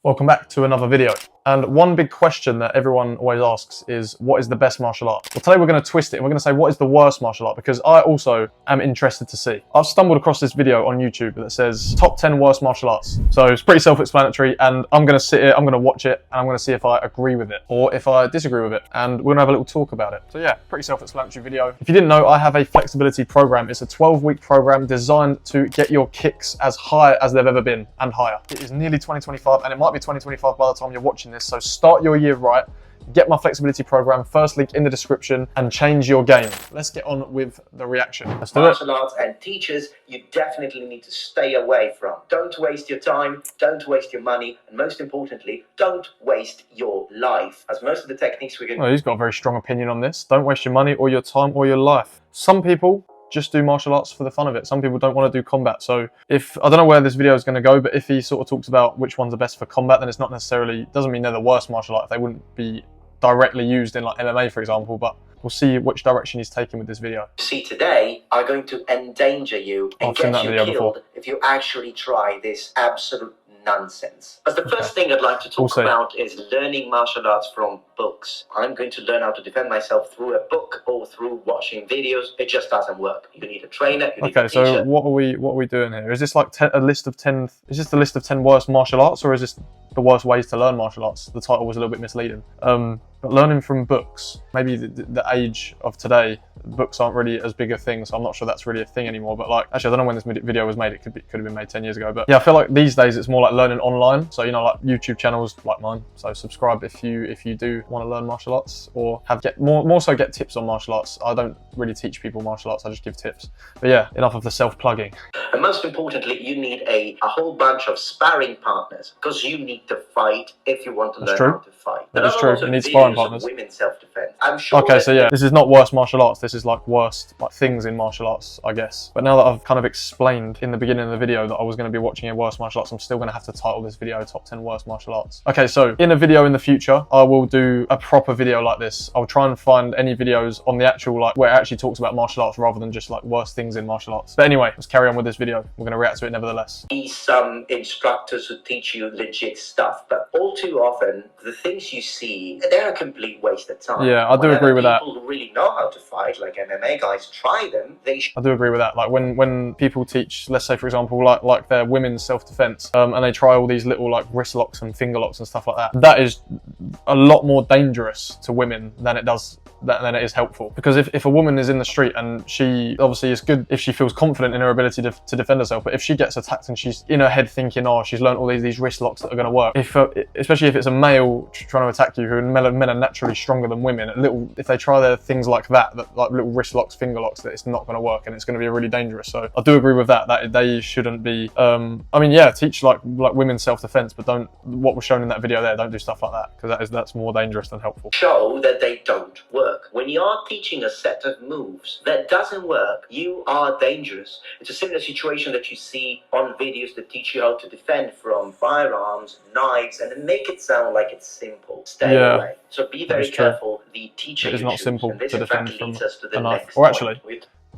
Welcome back to another video. And one big question that everyone always asks is, what is the best martial art? Well, today we're going to twist it and we're going to say, what is the worst martial art? Because I also am interested to see. I've stumbled across this video on YouTube that says top 10 worst martial arts. So it's pretty self-explanatory, and I'm going to sit here, I'm going to watch it, and I'm going to see if I agree with it or if I disagree with it. And we're going to have a little talk about it. So yeah, pretty self-explanatory video. If you didn't know, I have a flexibility program. It's a 12-week program designed to get your kicks as high as they've ever been and higher. It is nearly 2025, and it might be 2025 by the time you're watching this. So start your year right. Get my flexibility program, first link in the description, and change your game. Let's get on with the reaction. Let's do it. Martial arts and teachers you definitely need to stay away from. Don't waste your time, don't waste your money, and most importantly, don't waste your life. As most of the techniques we're going to... Well, he's got a very strong opinion on this. Don't waste your money or your time or your life. Some people just do martial arts for the fun of it. Some people don't want to do combat. So if, I don't know where this video is going to go, but if he sort of talks about which ones are best for combat, then it's not necessarily, doesn't mean they're the worst martial art. If they wouldn't be directly used in like MMA, for example, but we'll see which direction he's taking with this video. See today are going to endanger you and get you killed if you actually try this absolute nonsense. But the first thing I'd like to talk about is learning martial arts from books. I'm going to learn how to defend myself through a book or through watching videos. It just doesn't work. You need a trainer, you need a teacher. So what are we doing here? Is this like a list of 10, is this the list of 10 worst martial arts, or is this the worst ways to learn martial arts? The title was a little bit misleading. But learning from books, maybe the age of today, books aren't really as big a thing, so I'm not sure that's really a thing anymore. But like, actually, I don't know when this video was made. It could have been made 10 years ago. But yeah, I feel like these days it's more like learning online. So, you know, like YouTube channels like mine. So subscribe if you do want to learn martial arts, or more so get tips on martial arts. I don't really teach people martial arts. I just give tips. But yeah, enough of the self-plugging. And most importantly, you need a whole bunch of sparring partners, because you need to fight if you want to learn how to fight. That is true. You need sparring partners. Women's self-defense. I'm sure. Okay, so yeah, this is not worst martial arts. This is like worst things in martial arts, I guess. But now that I've kind of explained in the beginning of the video that I was going to be watching a worst martial arts, I'm still going to have to title this video top 10 worst martial arts. Okay, so in a video in the future, I will do a proper video like this. I'll try and find any videos on the actual, like, where it actually talks about martial arts rather than just like worst things in martial arts. But anyway, let's carry on with this video. We're going to react to it nevertheless. Some instructors who teach you legit stuff, but all too often the things you see, they're a complete waste of time. Yeah, I do agree with that. People who really know how to fight, like MMA guys, try them. I do agree with that. Like when people teach, let's say for example, like their women's self-defense, and they try all these little like wrist locks and finger locks and stuff like that. That is a lot more dangerous to women than it is helpful. Because if a woman is in the street, and she obviously is good if she feels confident in her ability to defend herself, but if she gets attacked and she's in her head thinking, oh, she's learned all these wrist locks that are going to work, especially if it's a male trying to attack you, who men are naturally stronger than women, if they try their things like that like little wrist locks, finger locks, that it's not going to work, and it's going to be really dangerous. So I do agree with that they shouldn't be I mean, yeah, teach like women's self-defense, but don't, what was shown in that video there, don't do stuff like that, because that's more dangerous than helpful. Show that they don't work. When you are teaching a set of moves that doesn't work, you are dangerous. It's a similar situation that you see on videos that teach you how to defend from firearms, knives, and make it sound like it's simple. Stay away. So be very careful. The teacher, it is not simple to defend from a knife. Or actually,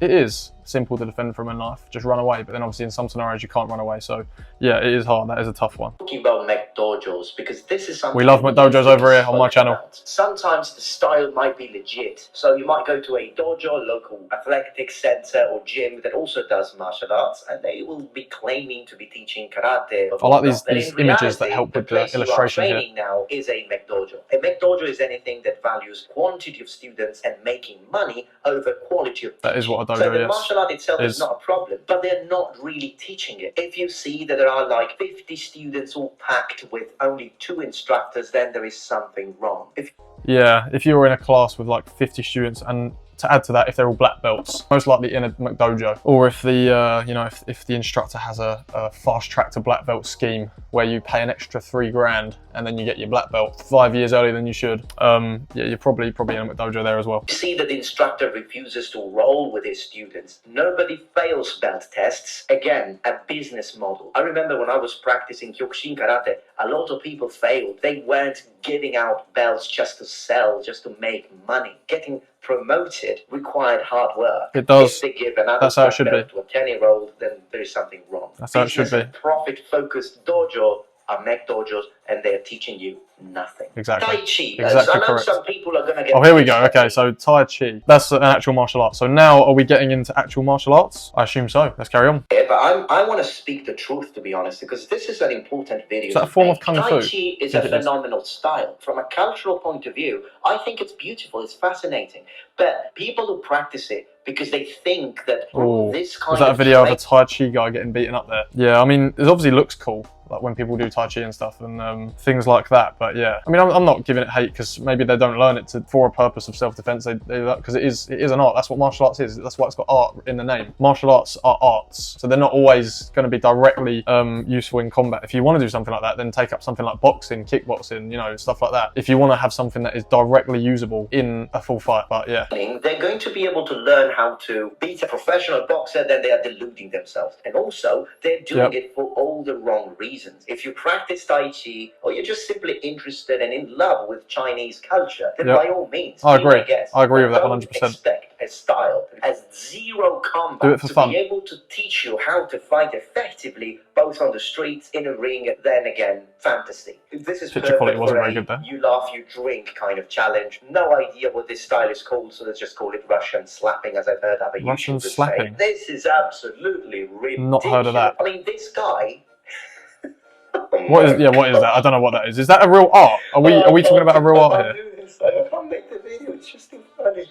it is simple to defend from a knife, just run away. But then obviously in some scenarios you can't run away. So yeah, it is hard. That is a tough one. Talking about METATRON, because this is something we love METATRON over here on my channel. Sometimes the style might be legit. So you might go to a dojo, local athletic center or gym that also does martial arts, and they will be claiming to be teaching karate. I like these images that help with the illustration here. Now is a METATRON. A METATRON is anything that values quantity of students and making money over quality of teaching. That is what a dojo is. So the martial art itself is not a problem, but they're not really teaching it. If you see that there are like 50 students all packed with only 2 instructors, then there is something wrong. If you're in a class with like 50 students, and to add to that, if they're all black belts, most likely in a dojo, or if the if the instructor has a fast track to black belt scheme where you pay an extra $3,000 and then you get your black belt 5 years earlier than you should, yeah, you're probably in a dojo there as well. You see that the instructor refuses to roll with his students. Nobody fails belt tests. Again, a business model. I remember when I was practicing Kyokushin karate, a lot of people failed. They weren't giving out belts just to sell, just to make money. Getting promoted required hard work. It does. If they give another That's how it should be. to a 10-year-old, then there is something wrong. That's how it should be. Profit-focused dojo are METATRON, and they're teaching you nothing. Exactly. Tai Chi. Exactly I know correct. some people are going to get... Oh, here we go. Okay, so Tai Chi. That's an actual martial art. So now, are we getting into actual martial arts? I assume so. Let's carry on. Yeah, but I want to speak the truth, to be honest, because this is an important video. Is that a form of Kung Fu? Tai Chi is a phenomenal style. From a cultural point of view, I think it's beautiful, it's fascinating. But people who practice it because they think that this kind of... Was that a video of a Tai Chi guy getting beaten up there? Yeah, I mean, it obviously looks cool, like when people do Tai Chi and stuff and things like that. But yeah, I mean, I'm not giving it hate because maybe they don't learn it for a purpose of self-defense. They because it is an art. That's what martial arts is. That's why it's got art in the name. Martial arts are arts, so they're not always going to be directly useful in combat. If you want to do something like that, then take up something like boxing, kickboxing, you know, stuff like that. If you want to have something that is directly usable in a full fight. But yeah, they're going to be able to learn how to beat a professional boxer, then they are deluding themselves. And also, they're doing it for all the wrong reasons. If you practice Tai Chi, or you're just simply interested and in love with Chinese culture, then by all means, I agree. I agree with that 100%. Don't expect a style as zero combat do it for fun. Be able to teach you how to fight effectively, both on the streets, in a ring, then again, fantasy. This is picture quality wasn't very good there. You laugh, you drink kind of challenge. No idea what this style is called, so let's just call it Russian slapping, as I've heard other Russian YouTubers slapping. say. This is absolutely ridiculous. Not heard of that. I mean, this guy... What is that? I don't know what that is. Is that a real art? Are we talking about a real art here? I can't make the video, it's just too funny.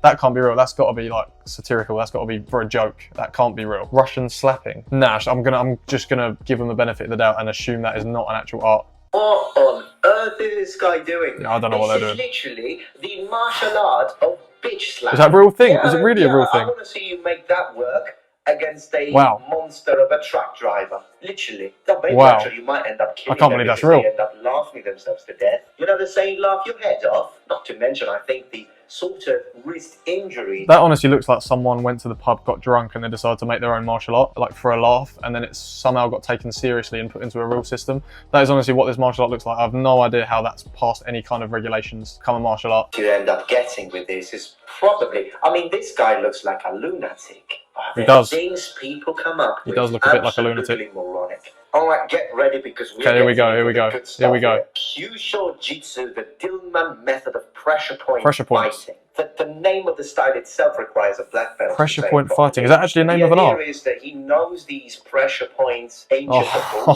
That can't be real. That's got to be like satirical. That's got to be for a joke. That can't be real. Russian slapping. Nah, I'm just gonna give them the benefit of the doubt and assume that is not an actual art. What on earth is this guy doing? Yeah, I don't know what they're doing. This is literally the martial art of bitch slap. Is that a real thing? Is it really a real thing? I want to see you make that work against a monster of a truck driver. Literally. Actually, you might end up killing I can't believe that's real. They end up laughing themselves to death. You know the saying, laugh your head off? Not to mention, I think, the sort of wrist injury. That honestly looks like someone went to the pub, got drunk, and they decided to make their own martial art, like for a laugh, and then it's somehow got taken seriously and put into a real system. That is honestly what this martial art looks like. I have no idea how that's passed any kind of regulations to become a martial art. You end up getting with this is probably, I mean, this guy looks like a lunatic. He does. Things people come up with. He does look a bit like a lunatic. Moronic. All right, get ready because we're here we go. Here we go. Kyusho Jitsu, the Dillman method of pressure point fighting. The name of the style itself requires a black belt. Pressure point fighting. Is that actually a name of an art? The idea is that he knows these pressure points, ancient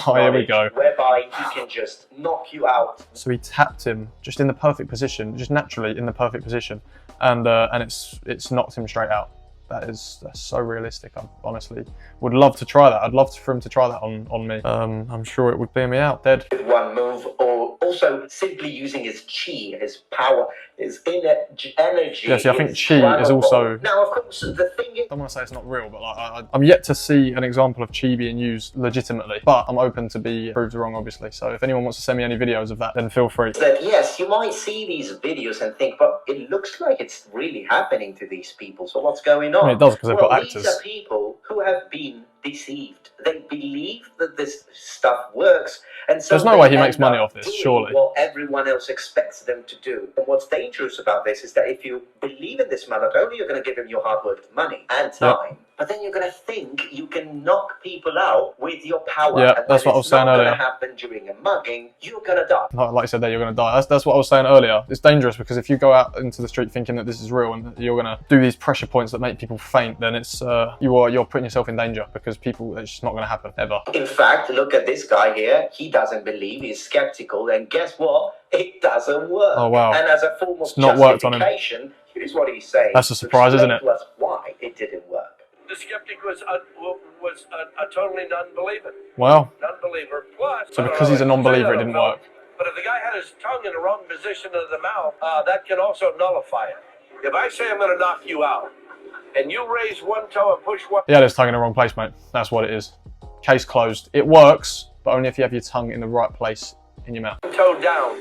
here we go. Whereby he can just knock you out. So he tapped him just in the perfect position, just naturally in the perfect position, and it's knocked him straight out. That's so realistic. I honestly would love to try that. I'd love for him to try that on me. I'm sure it would bear me out dead. One move, or also simply using his chi, his power, his energy. Yeah, see, I think chi is also... Now, of course, the thing is... I don't want to say it's not real, but like, I'm yet to see an example of chi being used legitimately. But I'm open to be proved wrong, obviously. So if anyone wants to send me any videos of that, then feel free. That, yes, you might see these videos and think, but it looks like it's really happening to these people. So what's going on? I mean, it does, because they've got actors. These are people who have been deceived. They believe that this stuff works, and so there's no way he makes money off this, surely. What everyone else expects them to do. And what's dangerous about this is that if you believe in this man, not only you're going to give him your hard-worked money and time, but then you're going to think you can knock people out with your power. Yeah, that's what I was saying earlier. It's not going to happen during a mugging. You're going to die. Like I said there, you're going to die. That's what I was saying earlier. It's dangerous because if you go out into the street thinking that this is real and you're going to do these pressure points that make people faint, then it's you're putting yourself in danger because it's just not going to happen ever. In fact, look at this guy here. He doesn't believe. He's skeptical, and guess what? It doesn't work. Oh wow! And as a form of justification, here's what he's saying. That's a surprise, isn't it? To us why it didn't work. The skeptic was a totally non-believer. Wow. Non-believer. Plus, so because he's a non-believer, it didn't work. But if the guy had his tongue in the wrong position of the mouth, that can also nullify it. If I say I'm going to knock you out, and you raise one toe and push one... He had his tongue in the wrong place, mate. That's what it is. Case closed. It works, but only if you have your tongue in the right place in your mouth. Toe down.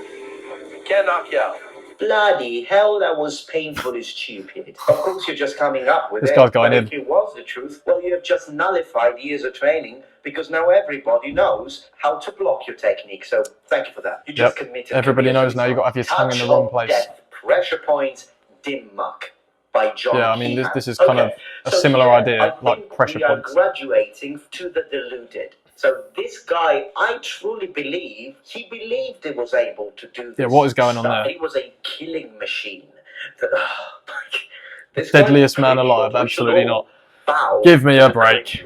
Can't knock you out. Bloody hell, that was painfully stupid. Of course, you're just coming up with this guy's going in. If it was the truth, well, you have just nullified years of training because now everybody knows how to block your technique. So thank you for that. You just committed. Everybody knows now you've got to have your tongue in the wrong place. Death, pressure points, dim muck. By John I mean, this is kind of a similar idea, like pressure points. We are graduating to the deluded. So this guy, I truly believe, he believed he was able to do this. Yeah, what is going on there? He was a killing machine. This Deadliest man alive, absolutely not. Give me a break.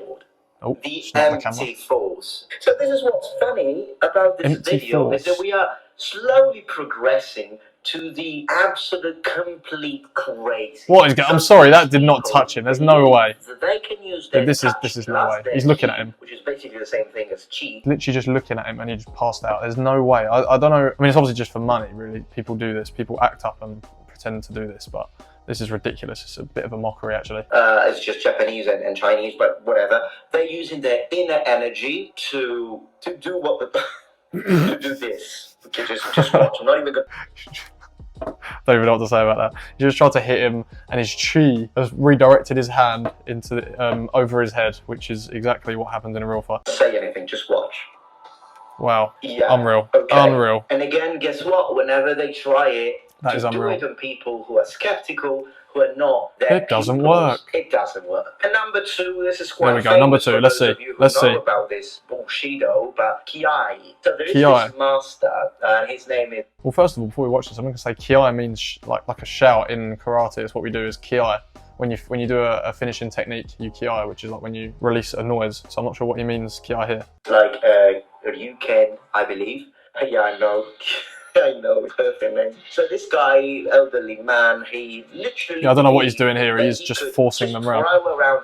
Oh, the empty force. So this is what's funny about this video is that we are slowly progressing to the absolute complete crazy. What is going? I'm sorry, that did not touch him. There's no way. They can use their this is no way. He's looking at him, which is basically the same thing as chi. Literally just looking at him, and he just passed out. There's no way. I don't know. I mean, it's obviously just for money, really. People do this. People act up and pretend to do this, but this is ridiculous. It's a bit of a mockery, actually. It's just Japanese and Chinese, but whatever. They're using their inner energy to do what the to do this. Just watch. I'm not even going. Don't even know what to say about that. He just tried to hit him, and his chi has redirected his hand into over his head, which is exactly what happens in a real fight. Say anything, just watch. Wow. Yeah. Unreal. Okay. Unreal. And again, guess what? Whenever they try it, that is unreal. Do it on people who are skeptical, who are not. It doesn't work. It doesn't work. And number two, this is quite. There we go. Number two. Let's see. Let's see. About this bullshido, but Kiai. So there is Kiai. this master, and his name is. Well, first of all, before we watch this, I'm going to say Kiai means like a shout in karate. It's what we do is Kiai. When you do a finishing technique, you Kiai, which is like when you release a noise. So I'm not sure what he means Kiai here. Like Ryuken, I believe. Yeah, I know. I know, perfect name. So this guy, elderly man, he literally... Yeah, I don't know what he's doing here. He's just forcing them around.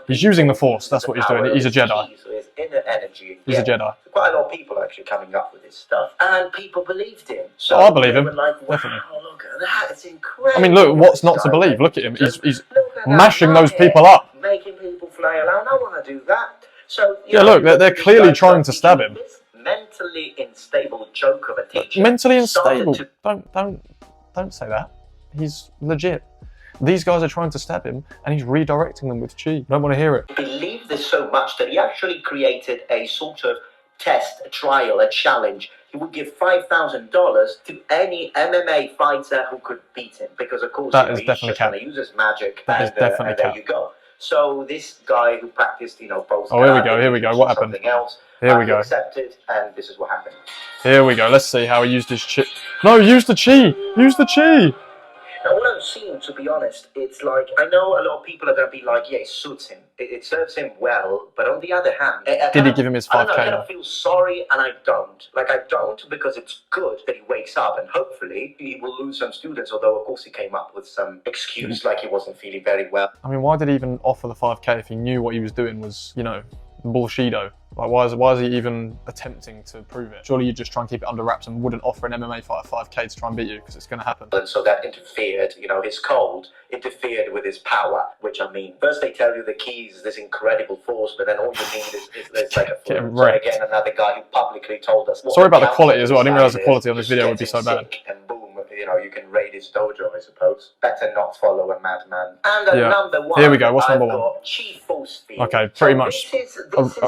He's using the Force. That's what he's doing. He's a Jedi. So his inner energy. He's a Jedi. Quite a lot of people are actually coming up with this stuff, and people believed him. So I believe him. Like, wow, definitely. Look at that! It's incredible. I mean, look, what's not to believe? Look at him. He's mashing those people up. Making people fly around. I want to do that. So yeah, look, they're clearly trying to stab him. Mentally unstable joke of a teacher. Mentally unstable. Don't say that. He's legit. These guys are trying to stab him, and he's redirecting them with chi. I don't want to hear it. He believed this so much that he actually created a sort of test, a trial, a challenge. He would give $5,000 to any MMA fighter who could beat him, because of course that is definitely cap. He uses magic. That is definitely cap. There you go. So this guy who practiced, both. Oh, here we go. What happened? Something else. Here we go. Accepted, and this is what happened. Here we go. Let's see how he used his chi. No, use the chi. Use the chi. Now, what I'm seeing, to be honest, it's like, I know a lot of people are going to be like, yeah, it suits him. It serves him well. But on the other hand... Did he give him his 5K? I kind of feel sorry, and I don't. Like, I don't because it's good that he wakes up, and hopefully he will lose some students, although, of course, he came up with some excuse like he wasn't feeling very well. I mean, why did he even offer the 5K if he knew what he was doing was, bullshido? Like, why is he even attempting to prove it? Surely you'd just try and keep it under wraps and wouldn't offer an MMA fighter 5K to try and beat you, because it's going to happen. And so that interfered, his cold interfered with his power, which, I mean, first they tell you the keys is this incredible force, but then all you need is like a fluke. So again, another guy who publicly told us... Sorry about the quality as well. I didn't realise the quality on this video would be so bad. And boom, you can raid his dojo, I suppose. Better not follow a madman. And number one, here we go. What's number one? Chi force field. Okay, pretty much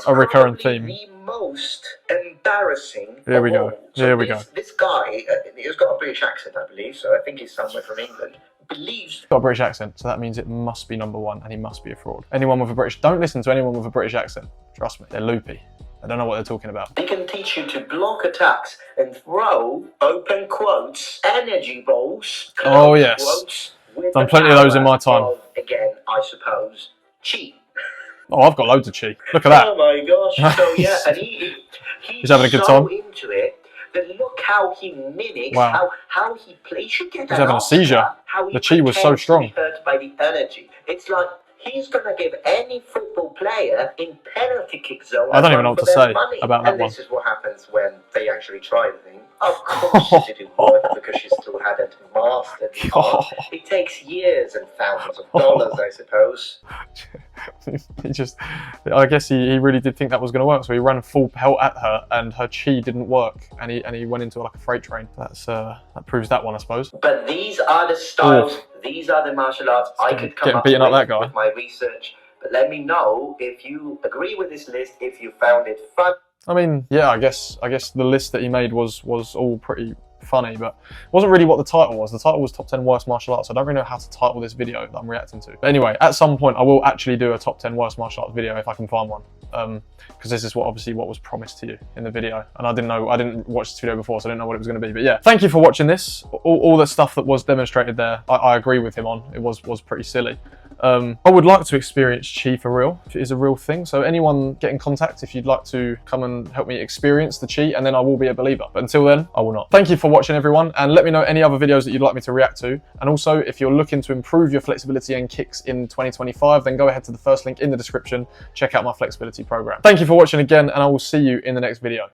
a recurring theme. The most embarrassing. Here we go. Here we go. This guy, he's got a British accent, I believe, so I think he's somewhere from England. Believes. Got a British accent, so that means it must be number one, and he must be a fraud. Anyone with a British, don't listen to anyone with a British accent. Trust me, they're loopy. I don't know what they're talking about. He can teach you to block attacks and throw, open quotes, energy balls. Oh yes, done plenty of those in my time. Again, I suppose, chi. Oh, I've got loads of chi. Look at that. Oh my gosh! So yeah, and he's having a good time. Into it. But look how he mimics, wow. how he plays. He's having a seizure. The chi was so strong. Hurt by the energy. It's like he's gonna give any football player in penalty kick zone. I don't even know what to say about that one. And this is what happens when they actually try the thing. Of course, it didn't work because she still hadn't mastered the art. It takes years and thousands of dollars, I suppose. I guess he really did think that was going to work, so he ran full pelt at her, and her chi didn't work, and he went into like a freight train. That proves that one, I suppose. But these are the styles, these are the martial arts I could come up with my research. But let me know if you agree with this list, if you found it fun. I mean, yeah, I guess the list that he made was all pretty funny, but it wasn't really what the title was. The title was Top 10 Worst Martial Arts. I don't really know how to title this video that I'm reacting to. But anyway, at some point I will actually do a Top 10 Worst Martial Arts video if I can find one. Because this is obviously what was promised to you in the video. And I didn't watch this video before, so I didn't know what it was going to be. But yeah, thank you for watching this. All the stuff that was demonstrated there, I agree with him on. It was pretty silly. I would like to experience Chi for real, if it is a real thing. So anyone get in contact if you'd like to come and help me experience the Chi, and then I will be a believer. But until then, I will not. Thank you for watching, everyone, and let me know any other videos that you'd like me to react to. And also, if you're looking to improve your flexibility and kicks in 2025, then go ahead to the first link in the description. Check out my flexibility program. Thank you for watching again, and I will see you in the next video.